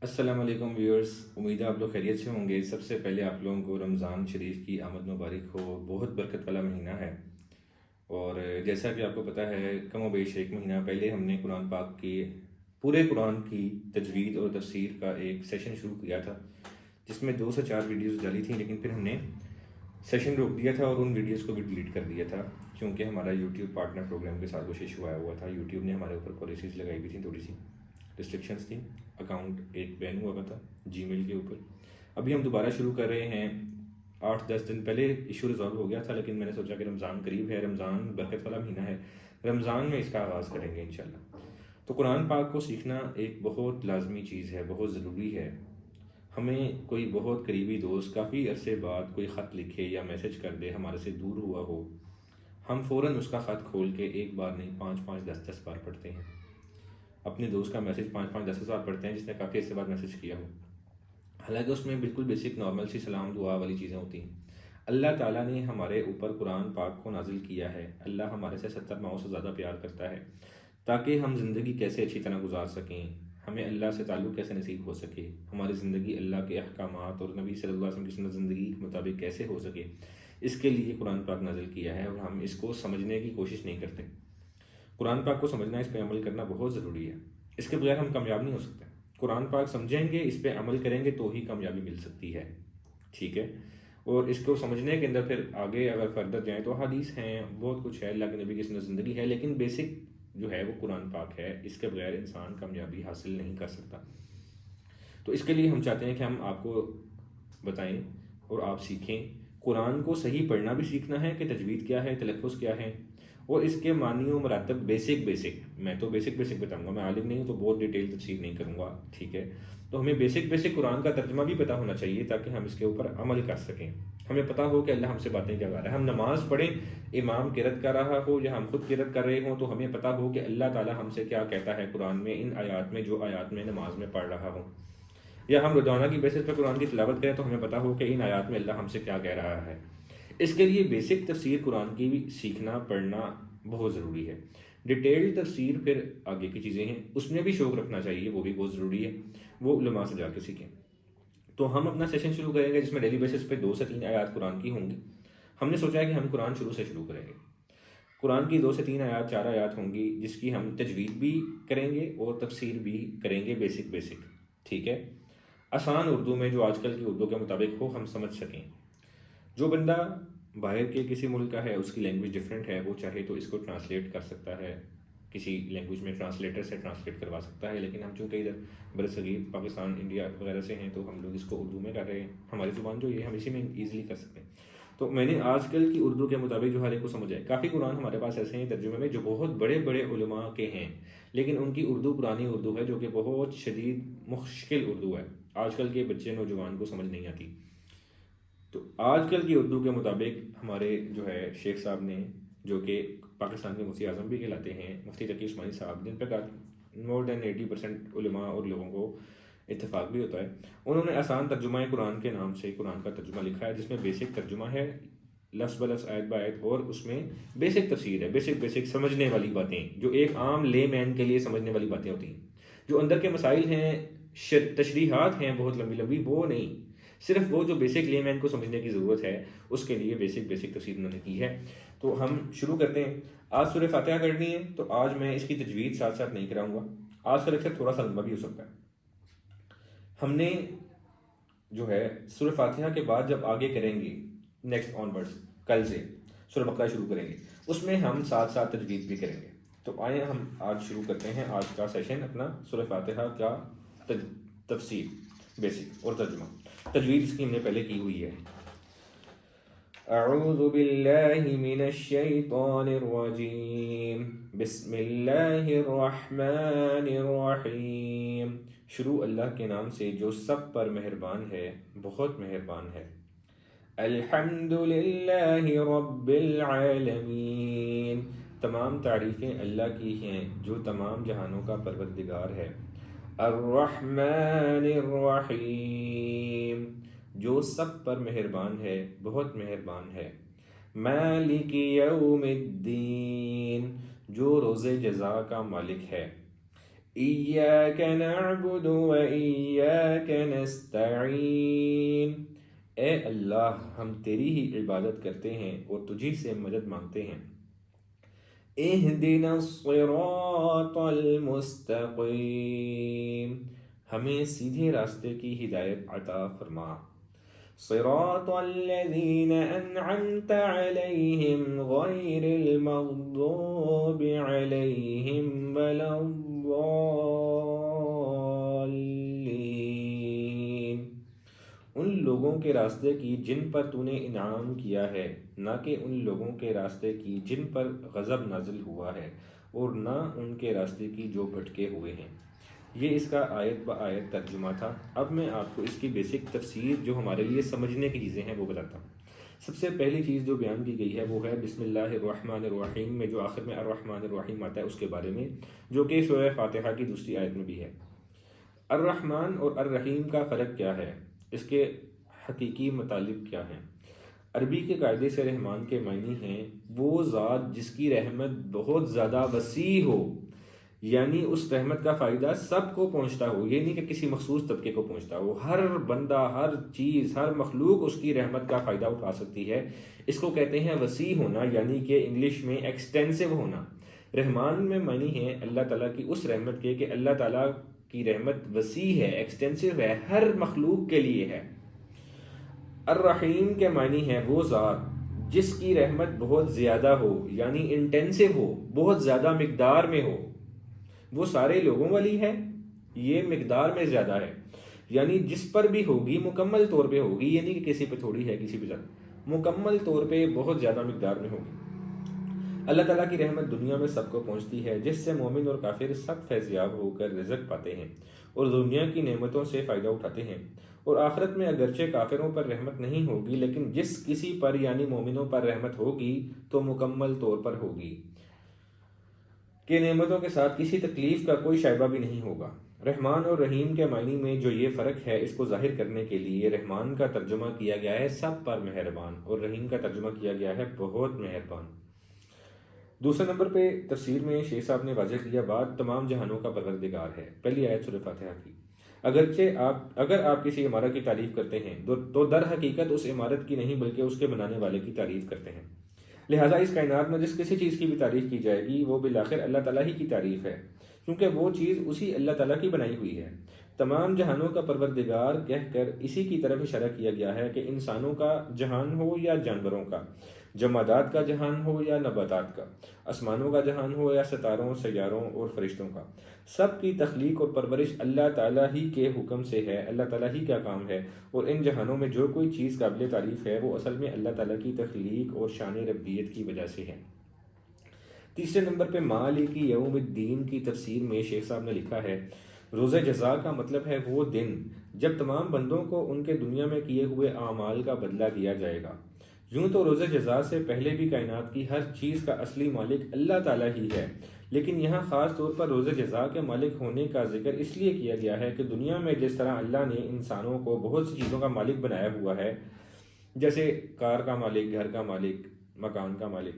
السلام علیکم ویورز، امید ہے آپ لوگ خیریت سے ہوں گے۔ سب سے پہلے آپ لوگوں کو رمضان شریف کی آمد مبارک ہو۔ بہت برکت والا مہینہ ہے، اور جیسا کہ آپ کو پتہ ہے کم و بیش ایک مہینہ پہلے ہم نے قرآن پاک کی پورے قرآن کی تجوید اور تفسیر کا ایک سیشن شروع کیا تھا، جس میں 2 سے 4 ویڈیوز ڈالی تھیں، لیکن پھر ہم نے سیشن روک دیا تھا اور ان ویڈیوز کو بھی ڈیلیٹ کر دیا تھا، کیونکہ ہمارا یوٹیوب پارٹنر پروگرام کے ساتھ وہ ایشو آیا ہوا تھا۔ یوٹیوب نے ہمارے اوپر پالیسیز لگائی ہوئی تھیں، تھوڑی سی ریسٹرکشنز تھیں، اکاؤنٹ ایک بین ہوا تھا جی میل کے اوپر۔ ابھی ہم دوبارہ شروع کر رہے ہیں۔ 8-10 دن پہلے ایشو ریزالو ہو گیا تھا، لیکن میں نے سوچا کہ رمضان قریب ہے، رمضان برکت والا مہینہ ہے، رمضان میں اس کا آغاز کریں گے انشاءاللہ۔ تو قرآن پاک کو سیکھنا ایک بہت لازمی چیز ہے، بہت ضروری ہے۔ ہمیں کوئی بہت قریبی دوست کافی عرصے بعد کوئی خط لکھے یا میسج کر دے، ہمارے سے دور ہوا ہو، ہم فوراً اس کا خط کھول کے ایک بار نہیں 5-5 10-10 بار پڑھتے ہیں۔ اپنے دوست کا میسج 5-5 10 بار پڑھتے ہیں جس نے کافی عرصے بعد میسج کیا ہو، حالانکہ اس میں بالکل بیسک نارمل سی سلام دعا والی چیزیں ہوتی ہیں۔ اللہ تعالیٰ نے ہمارے اوپر قرآن پاک کو نازل کیا ہے، اللہ ہمارے سے 70 ماؤں سے زیادہ پیار کرتا ہے، تاکہ ہم زندگی کیسے اچھی طرح گزار سکیں، ہمیں اللہ سے تعلق کیسے نصیب ہو سکے، ہماری زندگی اللہ کے احکامات اور نبی صلی اللہ علیہ وسلم کی سنت زندگی کے مطابق کیسے ہو سکے، اس کے لیے قرآن پاک نازل کیا ہے، اور ہم اس کو سمجھنے کی کوشش نہیں کرتے۔ قرآن پاک کو سمجھنا، اس پہ عمل کرنا بہت ضروری ہے، اس کے بغیر ہم کامیاب نہیں ہو سکتے۔ قرآن پاک سمجھیں گے، اس پہ عمل کریں گے تو ہی کامیابی مل سکتی ہے، ٹھیک ہے؟ اور اس کو سمجھنے کے اندر پھر آگے اگر فردر جائیں تو حدیث ہیں، بہت کچھ ہے، اللہ کے نبی کی سنت زندگی ہے، لیکن بیسک جو ہے وہ قرآن پاک ہے، اس کے بغیر انسان کامیابی حاصل نہیں کر سکتا۔ تو اس کے لیے ہم چاہتے ہیں کہ ہم آپ کو بتائیں اور آپ سیکھیں۔ قرآن کو صحیح پڑھنا بھی سیکھنا ہے کہ تجوید کیا ہے، تلفظ کیا ہے، اور اس کے معنی و مراتب بیسک میں تو بیسک بتاؤں گا، میں عالم نہیں ہوں تو بہت ڈیٹیل تفسیر نہیں کروں گا، ٹھیک ہے؟ تو ہمیں بیسک قرآن کا ترجمہ بھی پتہ ہونا چاہیے تاکہ ہم اس کے اوپر عمل کر سکیں، ہمیں پتہ ہو کہ اللہ ہم سے باتیں کیا کر رہا ہے۔ ہم نماز پڑھیں، امام قرأت کر رہا ہو یا ہم خود قرأت کر رہے ہوں، تو ہمیں پتہ ہو کہ اللہ تعالیٰ ہم سے کیا کہتا ہے قرآن میں، ان آیات میں، جو آیات میں نماز میں پڑھ رہا ہوں، یا ہم روزانہ کی بیسس پہ قرآن کی تلاوت کریں تو ہمیں پتہ ہو کہ ان آیات میں اللہ ہم سے کیا کہہ رہا ہے۔ اس کے لیے بیسک تفسیر قرآن کی بھی سیکھنا پڑھنا بہت ضروری ہے۔ ڈیٹیل تفسیر پھر آگے کی چیزیں ہیں، اس میں بھی شوق رکھنا چاہیے، وہ بھی بہت ضروری ہے، وہ علماء سے جا کے سیکھیں۔ تو ہم اپنا سیشن شروع کریں گے جس میں ڈیلی بیسس پہ 2 سے 3 آیات قرآن کی ہوں گی۔ ہم نے سوچا ہے کہ ہم قرآن شروع سے شروع کریں گے، قرآن کی 2 سے 3 آیات 4 آیات ہوں گی، جس کی ہم تجوید بھی کریں گے اور تفسیر بھی کریں گے، بیسک، ٹھیک ہے؟ آسان اردو میں، جو آج کل کی اردو کے مطابق ہو، ہم سمجھ سکیں۔ جو بندہ باہر کے کسی ملک کا ہے، اس کی لینگویج ڈیفرنٹ ہے، وہ چاہے تو اس کو ٹرانسلیٹ کر سکتا ہے، کسی لینگویج میں ٹرانسلیٹر سے ٹرانسلیٹ کروا سکتا ہے، لیکن ہم چونکہ ادھر برصغیر پاکستان، انڈیا وغیرہ سے ہیں، تو ہم لوگ اس کو اردو میں کر رہے ہیں، ہماری زبان جو یہ ہم اسی میں ایزیلی کر سکتے ہیں۔ تو میں نے آج کل کی اردو کے مطابق جو ہر ایک کو سمجھ آئے، کافی قرآن ہمارے پاس ایسے ہیں ترجمے میں جو بہت بڑے علماء کے ہیں، لیکن ان کی اردو پرانی اردو ہے جو کہ بہت شدید مشکل اردو ہے، آج کل کے بچے نوجوان کو سمجھ نہیں آتی۔ تو آج کل کی اردو کے مطابق ہمارے جو ہے شیخ صاحب نے، جو کہ پاکستان کے مفتی اعظم بھی کہلاتے ہیں، مفتی تقی عثمانی صاحب، جن پہ مور دین 80% علماء اور لوگوں کو اتفاق بھی ہوتا ہے، انہوں نے آسان ترجمہ قرآن کے نام سے قرآن کا ترجمہ لکھا ہے، جس میں بیسک ترجمہ ہے، لفظ بلفظ، آیت بآیت، اور اس میں بیسک تفسیر ہے، بیسک سمجھنے والی باتیں، جو ایک عام لے مین کے لیے سمجھنے والی باتیں ہوتی ہیں۔ جو اندر کے مسائل ہیں، تشریحات ہیں بہت لمبی، وہ نہیں، صرف وہ جو بیسک لے مین کو سمجھنے کی ضرورت ہے، اس کے لیے بیسک تفسیر انہوں نے کی ہے۔ تو ہم شروع کرتے ہیں۔ آج سورہ فاتحہ کرنی ہے، تو آج میں اس کی تجوید ساتھ نہیں کراؤں گا، آج کا لیکچر تھوڑا سا لمبا بھی ہو سکتا ہے۔ ہم نے جو ہے سورہ فاتحہ کے بعد جب آگے کریں گے، نیکسٹ آن ورڈس، کل سے سورہ بقرہ شروع کریں گے، اس میں ہم ساتھ تجوید بھی کریں گے۔ تو آئیں ہم آج شروع کرتے ہیں آج کا سیشن اپنا، سورہ فاتحہ کا تفسیر بیسک اور ترجمہ۔ تجوید اس کی ہم نے پہلے کی ہوئی ہے۔ اعوذ باللہ من الشیطان الرجیم، بسم اللہ الرحمن الرحیم۔ شروع اللہ کے نام سے جو سب پر مہربان ہے، بہت مہربان ہے۔ الحمد للہ رب العالمین، تمام تعریفیں اللہ کی ہیں جو تمام جہانوں کا پروردگار ہے۔ الرحمن الرحیم، جو سب پر مہربان ہے، بہت مہربان ہے۔ مالک یوم الدین، جو روز جزا کا مالک ہے۔ إياك نعبد وإياك نستعين، اے اللہ ہم تیری ہی عبادت کرتے ہیں اور تجھی سے مدد مانگتے ہیں۔ اہدنا الصراط المستقیم، ہمیں سیدھے راستے کی ہدایت عطا فرما۔ صراط الذین انعمت علیہم غیر المغضوب علیہم ولا الضالین، ان لوگوں کے راستے کی جن پر تو نے انعام کیا ہے، نہ کہ ان لوگوں کے راستے کی جن پر غضب نازل ہوا ہے، اور نہ ان کے راستے کی جو بھٹکے ہوئے ہیں۔ یہ اس کا آیت با آیت ترجمہ تھا۔ اب میں آپ کو اس کی بیسک تفسیر جو ہمارے لیے سمجھنے کی چیزیں ہیں وہ بتاتا ہوں۔ سب سے پہلی چیز جو بیان کی گئی ہے وہ ہے بسم اللہ الرحمن الرحیم میں جو آخر میں الرحمن الرحیم آتا ہے اس کے بارے میں، جو کہ سورہ فاتحہ کی دوسری آیت میں بھی ہے۔ الرحمن اور الرحیم کا فرق کیا ہے، اس کے حقیقی مطالب کیا ہیں؟ عربی کے قاعدے سے رحمان کے معنی ہیں وہ ذات جس کی رحمت بہت زیادہ وسیع ہو، یعنی اس رحمت کا فائدہ سب کو پہنچتا ہو، یہ نہیں کہ کسی مخصوص طبقے کو پہنچتا ہو، ہر بندہ، ہر چیز، ہر مخلوق اس کی رحمت کا فائدہ اٹھا سکتی ہے۔ اس کو کہتے ہیں وسیع ہونا، یعنی کہ انگلش میں ایکسٹینسو ہونا۔ رحمان میں معنی ہے اللہ تعالیٰ کی اس رحمت کے کہ اللہ تعالیٰ کی رحمت وسیع ہے، ایکسٹینسو ہے، ہر مخلوق کے لیے ہے۔ الرحیم کے معنی ہے وہ ذات جس کی رحمت بہت زیادہ ہو، یعنی انٹینسو ہو، بہت زیادہ مقدار میں ہو۔ وہ سارے لوگوں والی ہے، یہ مقدار میں زیادہ ہے، یعنی جس پر بھی ہوگی مکمل طور پہ ہوگی، یہ نہیں کہ کسی پہ تھوڑی ہے، کسی پہ زیادہ، مکمل طور پہ بہت زیادہ مقدار میں ہوگی۔ اللہ تعالیٰ کی رحمت دنیا میں سب کو پہنچتی ہے، جس سے مومن اور کافر سب فیضیاب ہو کر رزق پاتے ہیں اور دنیا کی نعمتوں سے فائدہ اٹھاتے ہیں، اور آخرت میں اگرچہ کافروں پر رحمت نہیں ہوگی لیکن جس کسی پر یعنی مومنوں پر رحمت ہوگی تو مکمل طور پر ہوگی کہ نعمتوں کے ساتھ کسی تکلیف کا کوئی شائبہ بھی نہیں ہوگا۔ رحمان اور رحیم کے معنی میں جو یہ فرق ہے اس کو ظاہر کرنے کے لیے رحمان کا ترجمہ کیا گیا ہے سب پر مہربان، اور رحیم کا ترجمہ کیا گیا ہے بہت مہربان۔ دوسرے نمبر پہ تفسیر میں شیخ صاحب نے واضح کیا بات تمام جہانوں کا پروردگار ہے، پہلی آیت سورہ فاتحہ کی۔ اگر آپ کسی عمارت کی تعریف کرتے ہیں تو در حقیقت اس عمارت کی نہیں بلکہ اس کے بنانے والے کی تعریف کرتے ہیں، لہٰذا اس کائنات میں جس کسی چیز کی بھی تعریف کی جائے گی وہ بالآخر اللہ تعالیٰ ہی کی تعریف ہے، کیونکہ وہ چیز اسی اللہ تعالیٰ کی بنائی ہوئی ہے۔ تمام جہانوں کا پروردگار کہہ کر اسی کی طرف اشارہ کیا گیا ہے کہ انسانوں کا جہان ہو یا جانوروں کا، جمادات کا جہان ہو یا نباتات کا، آسمانوں کا جہان ہو یا ستاروں، سیاروں اور فرشتوں کا، سب کی تخلیق اور پرورش اللہ تعالیٰ ہی کے حکم سے ہے، اللہ تعالیٰ ہی کا کام ہے، اور ان جہانوں میں جو کوئی چیز قابل تعریف ہے وہ اصل میں اللہ تعالیٰ کی تخلیق اور شان ربیت کی وجہ سے ہے۔ تیسرے نمبر پہ مالک یوم الدین کی تفسیر میں شیخ صاحب نے لکھا ہے روز جزا کا مطلب ہے وہ دن جب تمام بندوں کو ان کے دنیا میں کیے ہوئے اعمال کا بدلہ دیا جائے گا۔ یوں تو روز جزا سے پہلے بھی کائنات کی ہر چیز کا اصلی مالک اللہ تعالیٰ ہی ہے، لیکن یہاں خاص طور پر روز جزا کے مالک ہونے کا ذکر اس لیے کیا گیا ہے کہ دنیا میں جس طرح اللہ نے انسانوں کو بہت سی چیزوں کا مالک بنایا ہوا ہے، جیسے کار کا مالک، گھر کا مالک، مکان کا مالک،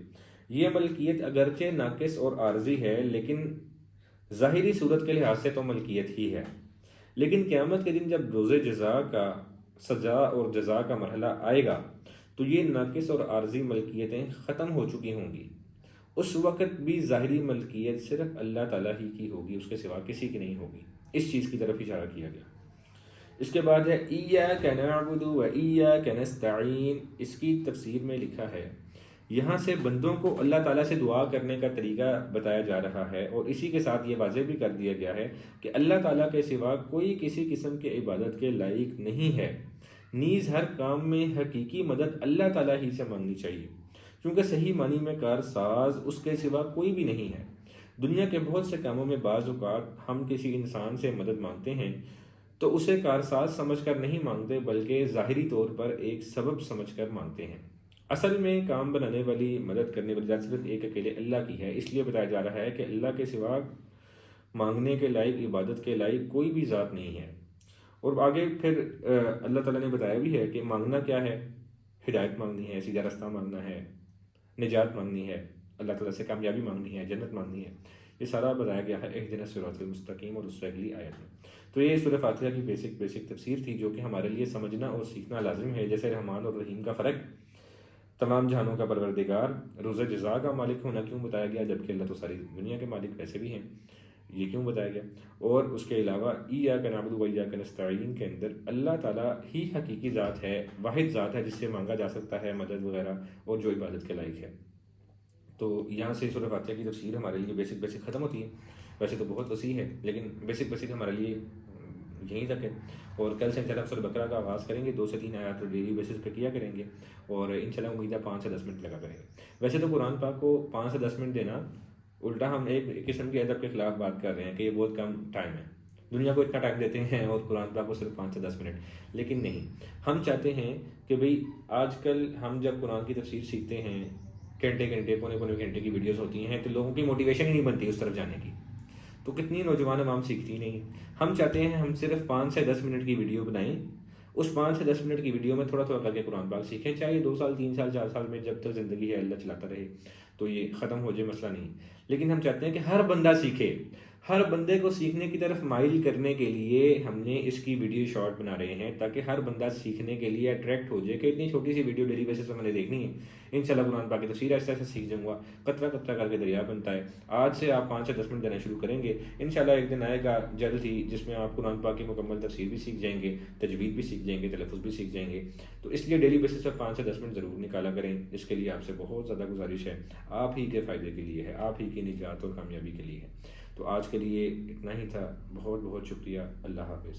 یہ ملکیت اگرچہ ناقص اور عارضی ہے لیکن ظاہری صورت کے لحاظ سے تو ملکیت ہی ہے، لیکن قیامت کے دن جب روز جزا کا سزا اور جزا کا مرحلہ آئے گا تو یہ ناقص اور عارضی ملکیتیں ختم ہو چکی ہوں گی۔ اس وقت بھی ظاہری ملکیت صرف اللہ تعالیٰ ہی کی ہوگی، اس کے سوا کسی کی نہیں ہوگی۔ اس چیز کی طرف اشارہ کیا گیا۔ اس کے بعد ہے ایاک نعبد و ایاک نستعین، اس کی تفسیر میں لکھا ہے یہاں سے بندوں کو اللہ تعالیٰ سے دعا کرنے کا طریقہ بتایا جا رہا ہے، اور اسی کے ساتھ یہ واضح بھی کر دیا گیا ہے کہ اللہ تعالیٰ کے سوا کوئی کسی قسم کے عبادت کے لائق نہیں ہے، نیز ہر کام میں حقیقی مدد اللہ تعالیٰ ہی سے مانگنی چاہیے، کیونکہ صحیح معنی میں کار ساز اس کے سوا کوئی بھی نہیں ہے۔ دنیا کے بہت سے کاموں میں بعض اوقات ہم کسی انسان سے مدد مانگتے ہیں تو اسے کارساز سمجھ کر نہیں مانگتے بلکہ ظاہری طور پر ایک سبب سمجھ کر مانگتے ہیں۔ اصل میں کام بنانے والی، مدد کرنے والی ذات صرف ایک اکیلے اللہ کی ہے، اس لیے بتایا جا رہا ہے کہ اللہ کے سوا مانگنے کے لائق، عبادت کے لائق کوئی بھی ذات نہیں ہے۔ اور آگے پھر اللہ تعالیٰ نے بتایا بھی ہے کہ مانگنا کیا ہے، ہدایت مانگنی ہے، سیدھا راستہ مانگنا ہے، نجات مانگنی ہے، اللہ تعالیٰ سے کامیابی مانگنی ہے، جنت مانگنی ہے۔ یہ سارا بتایا گیا ہے اہدنا الصراط المستقیم اور اس سے اگلی آیت میں۔ تو یہ سورہ فاتحہ کی بیسک تفسیر تھی جو کہ ہمارے لیے سمجھنا اور سیکھنا لازم ہے۔ جیسے رحمان اور رحیم کا فرق، تمام جہانوں کا پروردگار، روز جزا کا مالک ہونا کیوں بتایا گیا، جبکہ اللہ تو ساری دنیا کے مالک ویسے بھی ہیں، یہ کیوں بتایا گیا۔ اور اس کے علاوہ ایاک نعبد و ایاک نستعین کے اندر اللہ تعالیٰ ہی حقیقی ذات ہے، واحد ذات ہے جس سے مانگا جا سکتا ہے مدد وغیرہ، اور جو عبادت کے لائق ہے۔ تو یہاں سے سورہ فاتحہ کی تفسیر ہمارے لیے بیسک ختم ہوتی ہے۔ ویسے تو بہت وسیع ہے لیکن بیسک ہمارے لیے یہیں تک ہے، اور کل سے انشاءاللہ سورہ بقرہ کا آغاز کریں گے، 2 سے 3 آیات ڈیلی بیسس پہ کیا کریں گے، اور انشاءاللہ امید ہے 5 سے 10 منٹ لگا کریں گے۔ ویسے تو قرآن پاک کو 5 سے 10 منٹ دینا الٹا ہم ایک قسم کے ادب کے خلاف بات کر رہے ہیں کہ یہ بہت کم ٹائم ہے، دنیا کو اتنا ٹائم دیتے ہیں اور قرآن پاک کو صرف 5 سے 10 منٹ، لیکن نہیں، ہم چاہتے ہیں کہ بھئی آج کل ہم جب قرآن کی تفسیر سیکھتے ہیں، گھنٹے پونے گھنٹے کی ویڈیوز ہوتی ہیں، تو لوگوں کی موٹیویشن ہی نہیں بنتی اس طرف جانے کی، تو کتنی نوجوان عوام سیکھتی نہیں۔ ہم چاہتے ہیں ہم صرف 5 سے 10 منٹ کی ویڈیو بنائیں، اس 5 سے 10 منٹ کی ویڈیو میں تھوڑا کر کے قرآن پاک سیکھیں، چاہے 2 سال 3 سال 4 سال میں، جب تک زندگی ہے اللہ چلاتا رہے، تو یہ ختم ہو جائے مسئلہ نہیں، لیکن ہم چاہتے ہیں کہ ہر بندہ سیکھے۔ ہر بندے کو سیکھنے کی طرف مائل کرنے کے لیے ہم نے اس کی ویڈیو شارٹ بنا رہے ہیں تاکہ ہر بندہ سیکھنے کے لیے اٹریکٹ ہو جائے کہ اتنی چھوٹی سی ویڈیو ڈیلی بیسس پہ میں نے دیکھنی ہے، انشاءاللہ قرآن پاک کی تفسیر ایسے سیکھ جاؤں گا، قطرہ کر کے دریا بنتا ہے۔ آج سے آپ 5 سے 10 منٹ دینا شروع کریں گے، انشاءاللہ ایک دن آئے گا جلد ہی جس میں آپ قرآن پاک کی مکمل تفسیر بھی سیکھ جائیں گے، تجوید بھی سیکھ جائیں گے، تلفظ بھی سیکھ جائیں گے۔ تو اس لیے ڈیلی بیسس پہ 5 سے 10 منٹ ضرور نکالا کریں، اس کے لیے آپ سے بہت زیادہ گزارش ہے، آپ ہی کے فائدے کے لیے ہے، آپ ہی کی نجات اور کامیابی کے لیے ہے۔ تو آج کے لیے اتنا ہی تھا، بہت شکریہ، اللہ حافظ۔